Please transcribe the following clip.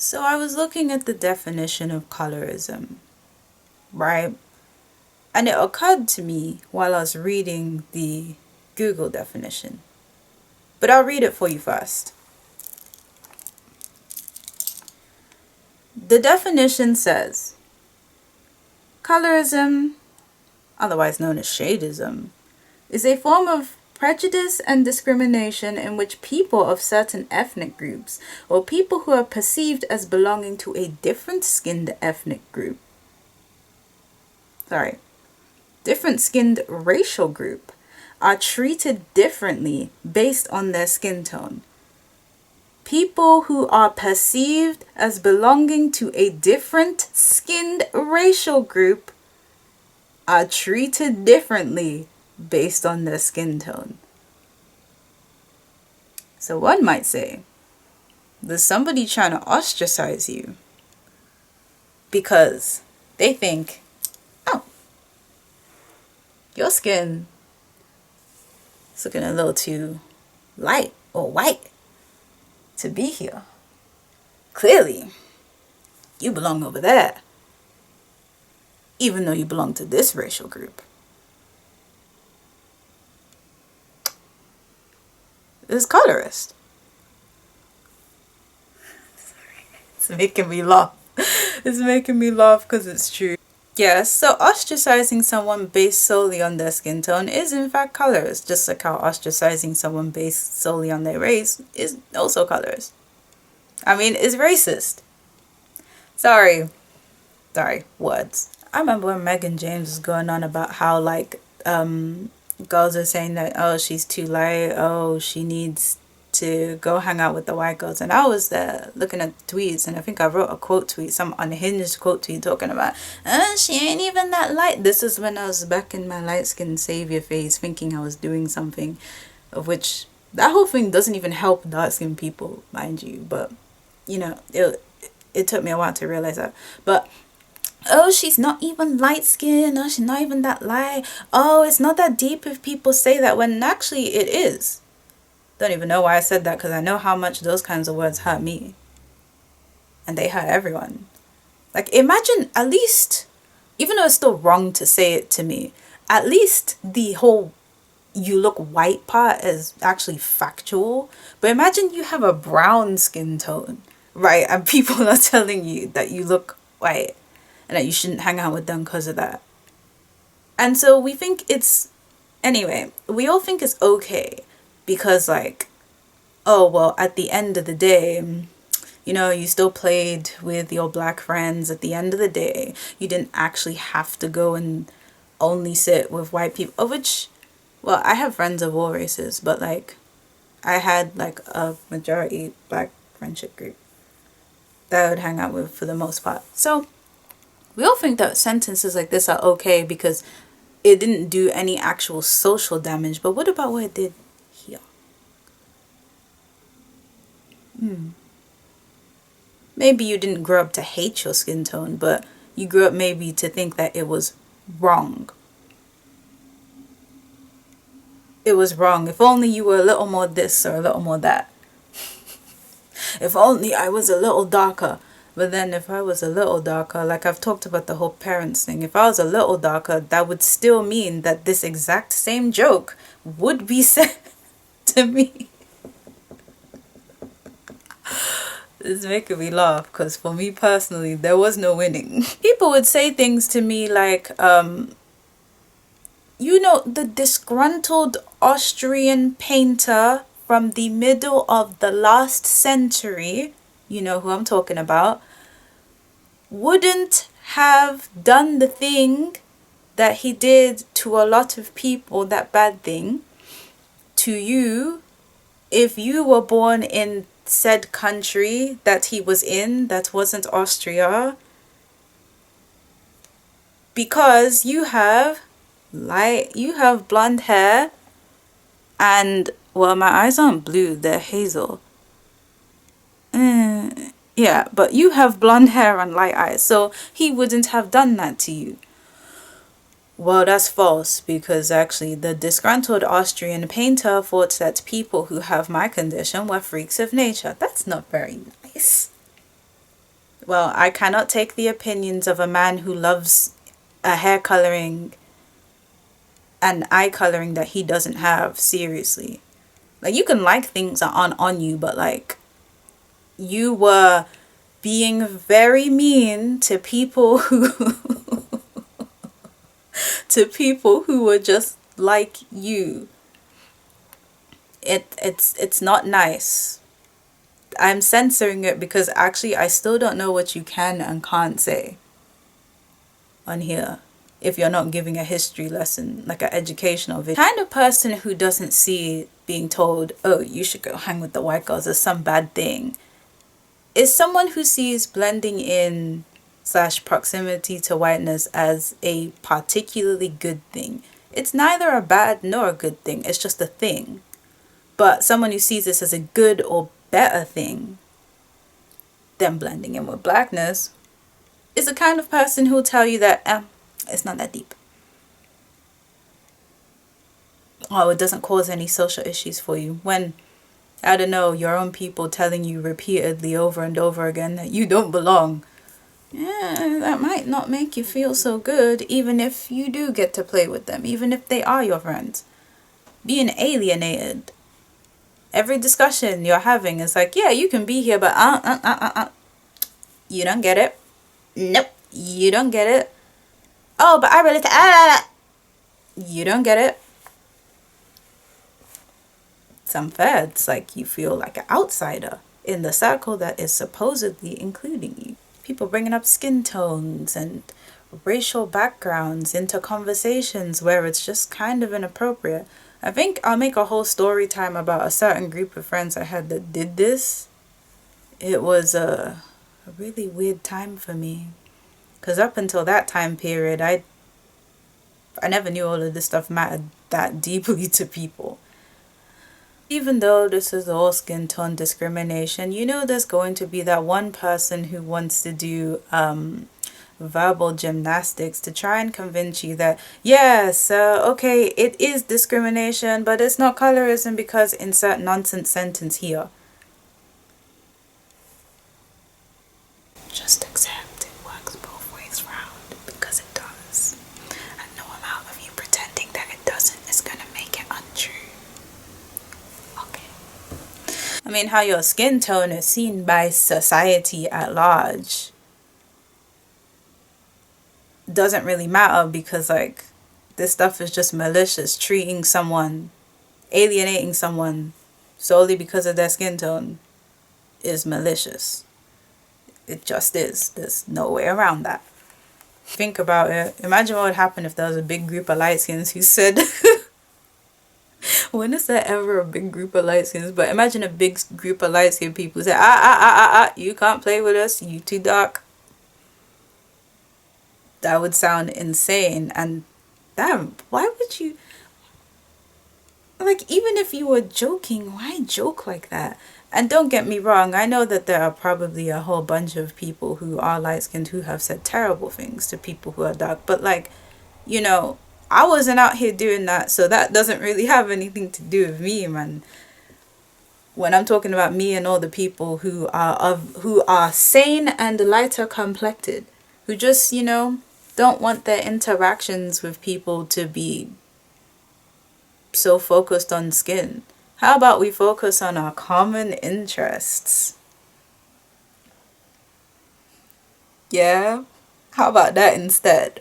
So I was looking at the definition of colorism, right? And it occurred to me while I was reading the Google definition. But I'll read it for you first. The definition says colorism, otherwise known as shadeism, is a form of prejudice and discrimination in which people of certain ethnic groups or people who are perceived as belonging to a different skinned ethnic group, different skinned racial group, are treated differently based on their skin tone. People who are perceived as belonging to a different skinned racial group are treated differently based on their skin tone. So one might say, there's somebody trying to ostracize you because they think, oh, your skin is looking a little too light or white to be here. Clearly, you belong over there, even though you belong to this racial group. It's colorist. It's making me laugh. It's making me laugh because it's true. Yes, so ostracizing someone based solely on their skin tone is in fact colorist, just like how ostracizing someone based solely on their race is also colorist. I mean, it's racist. Sorry, words. I remember when Megan James was going on about how girls are saying that, oh, she's too light, oh, she needs to go hang out with the white girls. And I was there looking at tweets, and I think I wrote a quote tweet, some unhinged quote tweet talking about, she ain't even that light. This is when I was back in my light-skinned savior phase, thinking I was doing something, of which that whole thing doesn't even help dark-skinned people, mind you. But, it took me a while to realize that. But oh, she's not even light skinned. Oh, she's not even that light. Oh, it's not that deep if people say that, when actually it is. Don't even know why I said that, because I know how much those kinds of words hurt me. And they hurt everyone. Like, imagine at least, even though it's still wrong to say it to me, at least the whole you look white part is actually factual. But imagine you have a brown skin tone, right? And people are telling you that you look white and that you shouldn't hang out with them because of that. And so we think it's, anyway, we all think it's okay because, like, oh, well, at the end of the day, you still played with your black friends. At the end of the day, you didn't actually have to go and only sit with white people, of which, well, I have friends of all races, but, like, I had, like, a majority black friendship group that I would hang out with for the most part. So we all think that sentences like this are okay because it didn't do any actual social damage. But what about what it did here? Maybe you didn't grow up to hate your skin tone, but you grew up maybe to think that it was wrong. It was wrong. If only you were a little more this or a little more that. If only I was a little darker. But then if I was a little darker, like I've talked about the whole parents thing, if I was a little darker, that would still mean that this exact same joke would be said to me. It's making me laugh because for me personally, there was no winning. People would say things to me like, the disgruntled Austrian painter from the middle of the last century, you know who I'm talking about, wouldn't have done the thing that he did to a lot of people, that bad thing, to you, if you were born in said country that he was in, that wasn't Austria, because you have blonde hair, and, well, my eyes aren't blue, they're hazel. Yeah, but you have blonde hair and light eyes, so he wouldn't have done that to you. Well, that's false, because actually the disgruntled Austrian painter thought that people who have my condition were freaks of nature. That's not very nice. Well, I cannot take the opinions of a man who loves a hair coloring and eye coloring that he doesn't have seriously. Like, you can like things that aren't on you, but like, you were being very mean to people who to people who were just like you. It's not nice. I'm censoring it because actually I still don't know what you can and can't say on here if you're not giving a history lesson, like an educational video. Kind of person who doesn't see being told, oh, you should go hang with the white girls as some bad thing, is someone who sees blending in slash proximity to whiteness as a particularly good thing. It's neither a bad nor a good thing, it's just a thing. But someone who sees this as a good or better thing than blending in with blackness is the kind of person who'll tell you that it's not that deep. Oh, it doesn't cause any social issues for you. When, I don't know, your own people telling you repeatedly over and over again that you don't belong. Yeah, that might not make you feel so good, even if you do get to play with them, even if they are your friends. Being alienated. Every discussion you're having is like, yeah, you can be here, but you don't get it. Nope, you don't get it. Oh, but I really you don't get it. It's unfair. It's like you feel like an outsider in the circle that is supposedly including you. People bringing up skin tones and racial backgrounds into conversations where it's just kind of inappropriate. I think I'll make a whole story time about a certain group of friends I had that did this. It was a really weird time for me. Because up until that time period, I never knew all of this stuff mattered that deeply to people. Even though this is all skin tone discrimination, you know there's going to be that one person who wants to do verbal gymnastics to try and convince you that, yes, okay, it is discrimination, but it's not colorism because insert nonsense sentence here. Just accept it works both ways round, because it does. And no amount of you pretending that it doesn't is going to make it untrue. Okay. I mean, how your skin tone is seen by society at large doesn't really matter, because like, this stuff is just malicious. Treating someone, alienating someone solely because of their skin tone is malicious. It just is. There's no way around that. Think about it. Imagine what would happen if there was a big group of light skins who said when is there ever a big group of light skins? But imagine a big group of light skinned people who say, you can't play with us, you too dark. That would sound insane. And damn, why would you, like, even if you were joking, why joke like that? And don't get me wrong, I know that there are probably a whole bunch of people who are light-skinned who have said terrible things to people who are dark. But like, you know, I wasn't out here doing that, so that doesn't really have anything to do with me, man. When I'm talking about me and all the people who are sane and lighter complected, who just, you know, don't want their interactions with people to be so focused on skin. How about we focus on our common interests? Yeah? How about that instead?